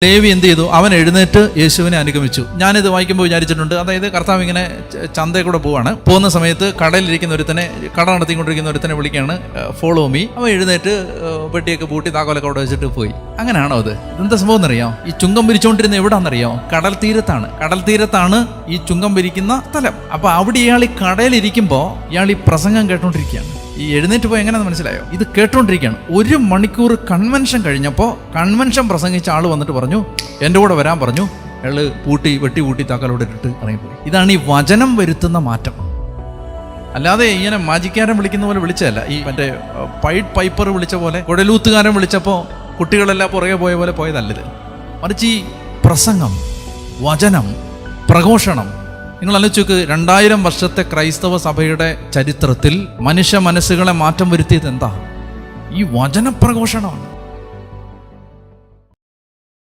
ലേവി എന്ത് ചെയ്തു? അവൻ എഴുന്നേറ്റ് യേശുവിനെ അനുഗമിച്ചു. ഞാനിത് വായിക്കുമ്പോൾ വിചാരിച്ചിട്ടുണ്ട്, അതായത് കർത്താവ് ഇങ്ങനെ ചന്തയിൽ കൂടെ പോവാണ്. പോകുന്ന സമയത്ത് കടയിലിരിക്കുന്ന ഒരുത്തനെ, കട നടത്തിക്കൊണ്ടിരിക്കുന്ന ഒരുത്തനെ വിളിക്കുകയാണ്, ഫോളോ മീ. അവൻ എഴുന്നേറ്റ് പെട്ടിയൊക്കെ പൂട്ടി താക്കോലൊക്കെ അവിടെ വെച്ചിട്ട് പോയി. അങ്ങനെയാണോ അത്? എന്താ സംഭവം എന്നറിയാം? ഈ ചുങ്കം പിരിച്ചുകൊണ്ടിരുന്ന എവിടാന്നറിയാം? കടൽ തീരത്താണ് ഈ ചുങ്കം പിരിക്കുന്ന സ്ഥലം. അപ്പൊ അവിടെ ഇയാൾ ഈ കടയിലിരിക്കുമ്പോൾ ഇയാൾ ഈ പ്രസംഗം കേട്ടോണ്ടിരിക്കുകയാണ്. ഈ എഴുന്നേറ്റ് പോയി എങ്ങനെയാണെന്ന് മനസ്സിലായോ? ഇത് കേട്ടോണ്ടിരിക്കുകയാണ്. 1 മണിക്കൂർ കൺവെൻഷൻ കഴിഞ്ഞപ്പോൾ കൺവെൻഷൻ പ്രസംഗിച്ച ആൾ വന്നിട്ട് പറഞ്ഞു, എൻ്റെ കൂടെ വരാൻ പറഞ്ഞു. അയാള് വെട്ടി പൂട്ടി താക്കലോടെ ഇട്ടിട്ട് ഇറങ്ങിപ്പോയി. ഇതാണ് ഈ വചനം വരുത്തുന്ന മാറ്റം. അല്ലാതെ ഇങ്ങനെ മാജിക്കാരൻ വിളിക്കുന്ന പോലെ വിളിച്ചതല്ല. ഈ മറ്റേ പൈഡ് പൈപ്പർ വിളിച്ച പോലെ, കുഴലൂത്തുകാരൻ വിളിച്ചപ്പോൾ കുട്ടികളെല്ലാം പുറകെ പോയ പോലെ പോയതല്ലത്. മറിച്ച് ഈ പ്രസംഗം, വചനം, പ്രഘോഷണം. നിങ്ങൾ ആലോചിച്ച് 2000 വർഷത്തെ ക്രൈസ്തവ സഭയുടെ ചരിത്രത്തിൽ മനുഷ്യ മനസ്സുകളെ മാറ്റം വരുത്തിയത് എന്താ? ഈ വചനപ്രഘോഷണമാണ്.